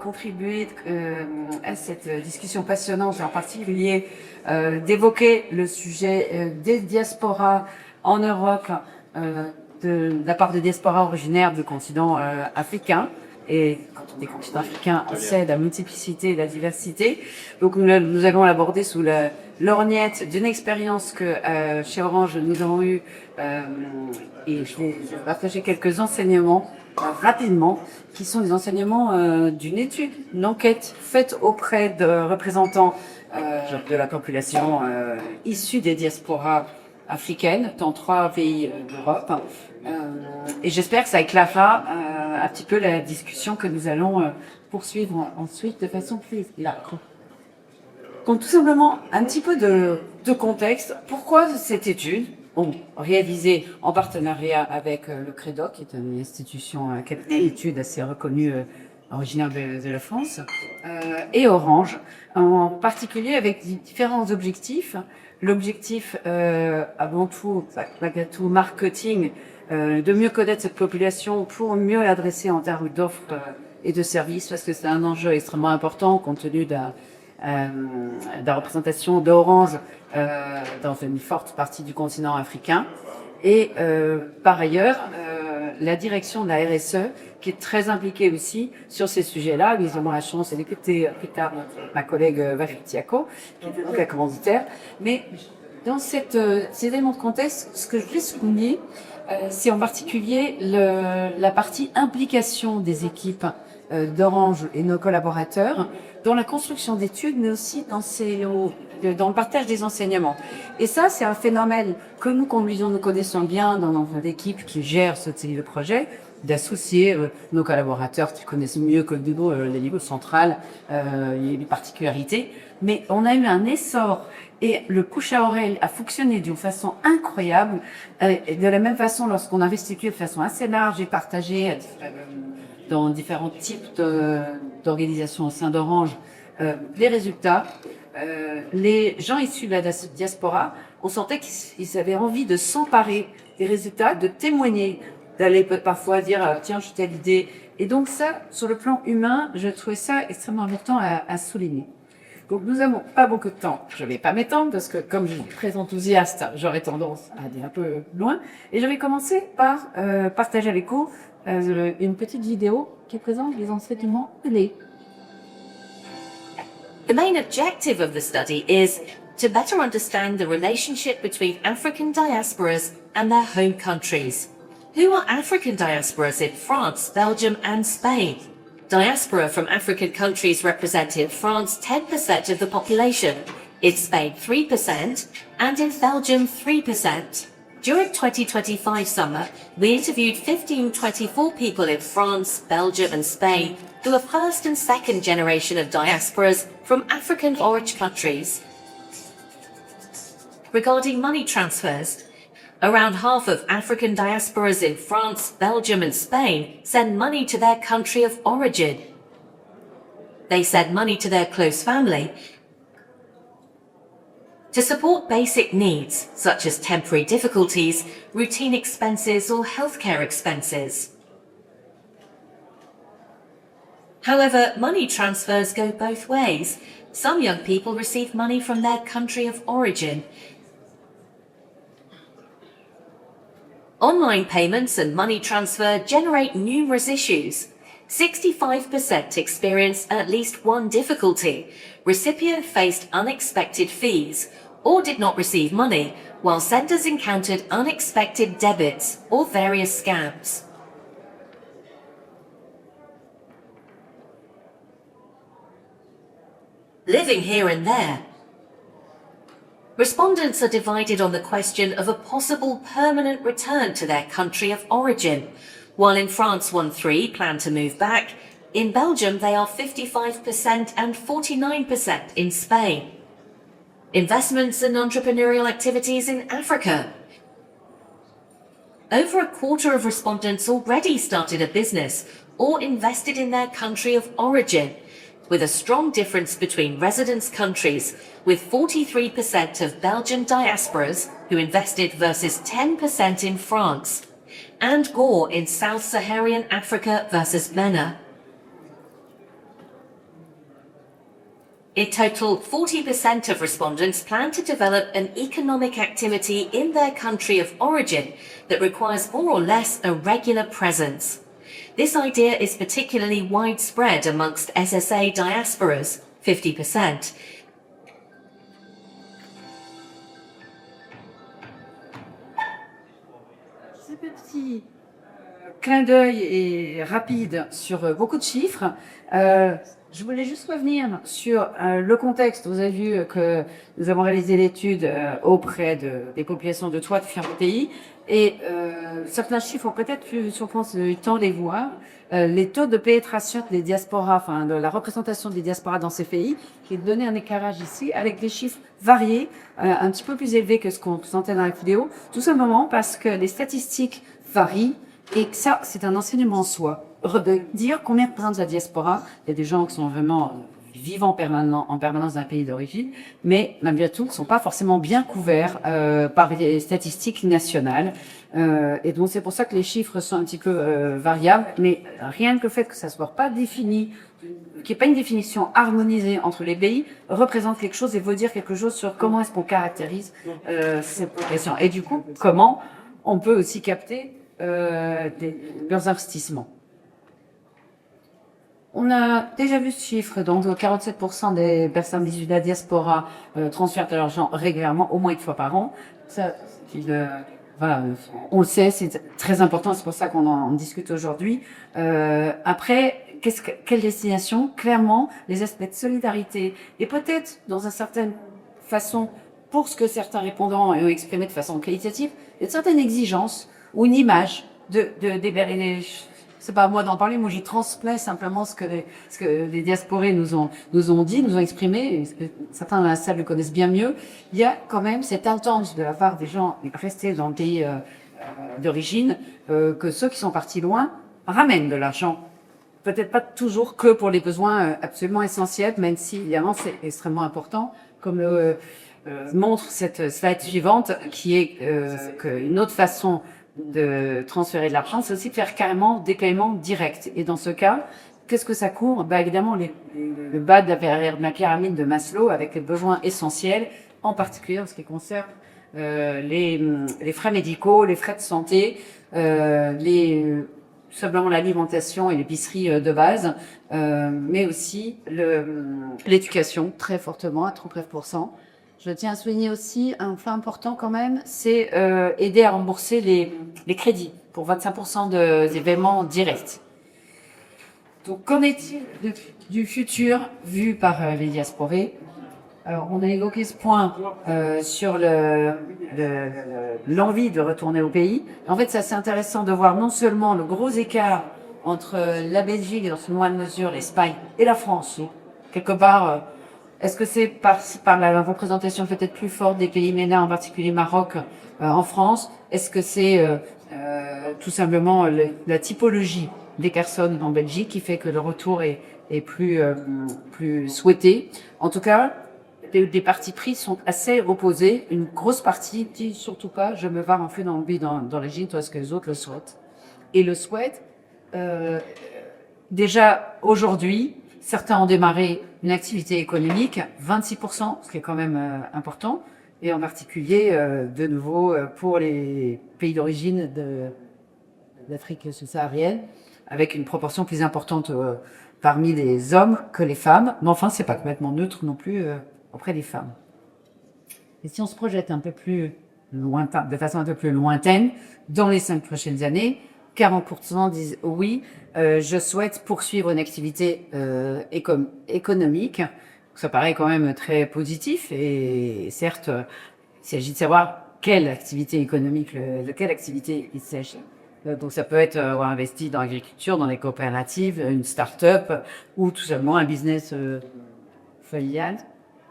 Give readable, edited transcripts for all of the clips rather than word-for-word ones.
contribué à cette discussion passionnante, en particulier d'évoquer le sujet des diasporas en Europe, de la part de diasporas originaires du continent africain. Et quand on dit continent africain, on sait la multiplicité et la diversité. Donc nous allons l'aborder sous la lorgnette d'une expérience que chez Orange nous avons eue, et je vais partager quelques enseignements rapidement, qui sont des enseignements d'une étude, une enquête faite auprès de représentants de la population issue des diasporas africaines dans 3 pays d'Europe. Et j'espère que ça éclairera un petit peu la discussion que nous allons poursuivre ensuite de façon plus large. Donc tout simplement un petit peu de contexte. Pourquoi cette étude, réalisée en partenariat avec le CREDOC, qui est une institution cabinet d'études assez reconnue, originaire de la France, et Orange, en particulier avec différents objectifs. L'objectif, avant tout, malgré tout, marketing, de mieux connaître cette population pour mieux l'adresser en termes d'offres et de services, parce que c'est un enjeu extrêmement important compte tenu de la représentation d'Orange dans une forte partie du continent africain. Et par ailleurs, la direction de la RSE, qui est très impliquée aussi sur ces sujets-là. Nous avons la chance d'écouter plus tard ma collègue Valérie Tiaco, qui est donc la commanditaire. Mais dans ces éléments de contexte, ce que je voulais souligner, c'est en particulier la partie implication des équipes d'Orange et nos collaborateurs dans la construction d'études, mais aussi dans le partage des enseignements. Et ça, c'est un phénomène que nous connaissons bien dans notre équipe qui gère ce type de projet, d'associer nos collaborateurs qui connaissent mieux que nous le niveau central, les particularités. Mais on a eu un essor et le bouche à oreille a fonctionné d'une façon incroyable. Et de la même façon, lorsqu'on a restitué de façon assez large et partagée dans différents types d'organisations au sein d'Orange, les résultats, les gens issus de la diaspora, on sentait qu'ils avaient envie de s'emparer des résultats, de témoigner, d'aller parfois dire tiens, j'ai telle idée. Et donc ça, sur le plan humain, je trouvais ça extrêmement important à souligner. Donc nous n'avons pas beaucoup de temps. Je ne vais pas m'étendre parce que comme je suis très enthousiaste, j'aurais tendance à aller un peu loin. Et je vais commencer par partager avec vous une petite vidéo qui présente les enseignements clés. The main objective of the study is to better understand the relationship between African diasporas and their home countries. Who are African diasporas in France, Belgium and Spain? Diaspora from African countries represent in France 10% of the population, in Spain 3%, and in Belgium 3%. During 2025 summer, we interviewed 1524 people in France, Belgium and Spain who are first and second generation of diasporas from African origin countries. Regarding money transfers, around half of African diasporas in France, Belgium and Spain send money to their country of origin. They send money to their close family to support basic needs, such as temporary difficulties, routine expenses or healthcare expenses. However, money transfers go both ways. Some young people receive money from their country of origin. Online payments and money transfer generate numerous issues. 65% experienced at least one difficulty. Recipient faced unexpected fees or did not receive money, while senders encountered unexpected debits or various scams. Living here and there. Respondents are divided on the question of a possible permanent return to their country of origin. While in France 1/3 plan to move back, in Belgium they are 55% and 49% in Spain. Investments and entrepreneurial activities in Africa. Over a quarter of respondents already started a business or invested in their country of origin, with a strong difference between residence countries, with 43% of Belgian diasporas who invested versus 10% in France, and Gore in South Saharan Africa versus MENA. In total, 40% of respondents plan to develop an economic activity in their country of origin that requires more or less a regular presence. This idea is particularly widespread amongst SSA diasporas, 50%. Ce petit clin d'œil et rapide sur beaucoup de chiffres. Je voulais juste revenir sur le contexte. Vous avez vu que nous avons réalisé l'étude auprès des populations de 3 différents pays. Et certains chiffres ont peut-être pu surprendre le temps de les voir. Les taux de pénétration des diasporas, enfin de la représentation des diasporas dans ces pays, qui est donné un éclairage ici avec des chiffres variés, un petit peu plus élevés que ce qu'on présentait dans la vidéo, tout simplement parce que les statistiques varient et que ça, c'est un enseignement en soi. De dire combien représente la diaspora, il y a des gens qui sont vraiment vivant en permanence dans un pays d'origine, mais malgré tout, ne sont pas forcément bien couverts par les statistiques nationales. Et donc c'est pour ça que les chiffres sont un petit peu variables, mais rien que le fait que ça soit pas défini, qu'il n'y ait pas une définition harmonisée entre les pays, représente quelque chose et veut dire quelque chose sur comment est-ce qu'on caractérise ces populations. Et du coup, comment on peut aussi capter leurs investissements. On a déjà vu ce chiffre, donc 47% des personnes issues de la diaspora transfèrent de l'argent régulièrement, au moins une fois par an. Ça, voilà, on le sait, c'est très important, c'est pour ça qu'on en discute aujourd'hui. Après, quelle destination? Clairement, les aspects de solidarité et peut-être, dans une certaine façon, pour ce que certains répondants ont exprimé de façon qualitative, il y a une certaine exigence ou une image c'est pas à moi d'en parler, moi j'y transmets simplement ce que les diasporés nous ont dit, nous ont exprimé, et ce que certains dans la salle le connaissent bien mieux. Il y a quand même cette intention de la part des gens restés dans le pays d'origine, que ceux qui sont partis loin ramènent de l'argent. Peut-être pas toujours que pour les besoins absolument essentiels, même si évidemment c'est extrêmement important, comme le montre cette slide suivante, qui est qu'une autre façon de transférer de l'argent, c'est aussi de faire carrément des paiements directs. Et dans ce cas, qu'est-ce que ça couvre? Bah évidemment le bas de la pyramide de Maslow, avec les besoins essentiels, en particulier en ce qui concerne les frais médicaux, les frais de santé, simplement l'alimentation et l'épicerie de base, mais aussi l'éducation, très fortement, à 39%. Je tiens à souligner aussi un point important quand même, c'est aider à rembourser les crédits pour 25% des paiements directs. Donc, qu'en est-il du futur vu par les diasporés? Alors, on a évoqué ce point sur l'envie de retourner au pays. En fait, c'est assez intéressant de voir non seulement le gros écart entre la Belgique et dans ce moindre mesure l'Espagne et la France. Quelque part, est-ce que c'est par la représentation peut-être plus forte des pays MENA, en particulier Maroc, en France? Est-ce que c'est tout simplement la typologie des personnes en Belgique qui fait que le retour est plus souhaité? En tout cas, des partis pris sont assez opposés. Une grosse partie dit surtout pas, je me barre en feu dans le but dans l'Égypte, parce que les autres le souhaitent. Et le souhaitent. Déjà aujourd'hui, certains ont démarré une activité économique, 26%, ce qui est quand même important, et en particulier, de nouveau, pour les pays d'origine d'Afrique subsaharienne, avec une proportion plus importante parmi les hommes que les femmes. Mais enfin, c'est pas complètement neutre non plus auprès des femmes. Et si on se projette un peu plus lointain, de façon un peu plus lointaine, dans les 5 prochaines années, 40% disent oui, je souhaite poursuivre une activité économique. Ça paraît quand même très positif et certes, il s'agit de savoir quelle activité économique, de quelle activité il s'agit. Donc ça peut être investi dans l'agriculture, dans les coopératives, une start-up ou tout simplement un business familial.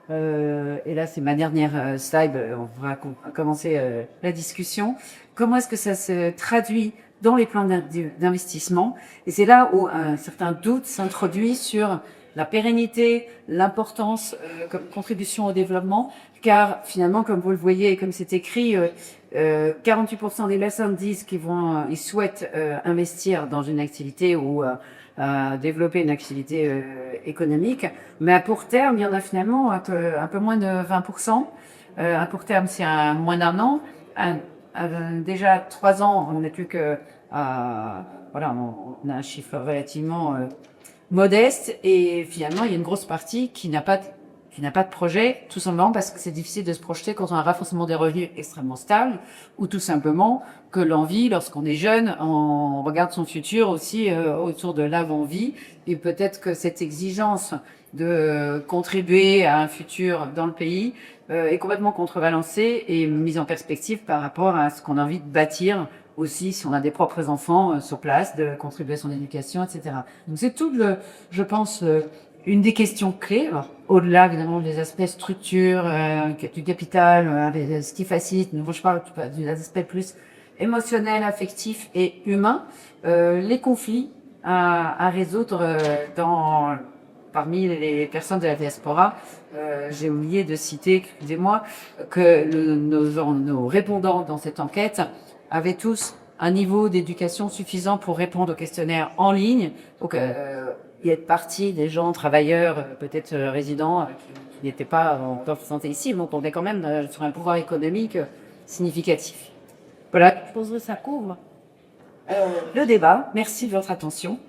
Et là, c'est ma dernière slide. On va commencer la discussion. Comment est-ce que ça se traduit dans les plans d'investissement? Et c'est là où un certain doute s'introduit sur la pérennité, l'importance comme contribution au développement, car finalement, comme vous le voyez, comme c'est écrit, 48% des personnes disent qu'ils souhaitent investir dans une activité où développer une activité économique. Mais à court terme, il y en a finalement un peu moins de 20%. À court terme, c'est moins d'un an. Déjà 3 ans, on n'est plus que voilà, on a un chiffre relativement modeste et finalement il y a une grosse partie qui n'a pas de projet, tout simplement parce que c'est difficile de se projeter quand on a un renforcement des revenus extrêmement stable, ou tout simplement que l'envie, lorsqu'on est jeune, on regarde son futur aussi autour de l'avant-vie, et peut-être que cette exigence de contribuer à un futur dans le pays est complètement contrebalancée et mise en perspective par rapport à ce qu'on a envie de bâtir aussi si on a des propres enfants sur place, de contribuer à son éducation, etc. Donc c'est tout, je pense, une des questions clés, au-delà évidemment des aspects structure, du capital, ce qui facilite, moi je parle des aspects plus émotionnels, affectifs et humains, les conflits à résoudre parmi les personnes de la diaspora. J'ai oublié de citer, excusez-moi, que nos répondants dans cette enquête avaient tous un niveau d'éducation suffisant pour répondre aux questionnaires en ligne. Donc, il y a de partie des gens, travailleurs, peut-être résidents, qui n'étaient pas encore présentés ici, mais on est quand même sur un pouvoir économique significatif. Voilà, je pense que ça couvre le débat. Merci de votre attention.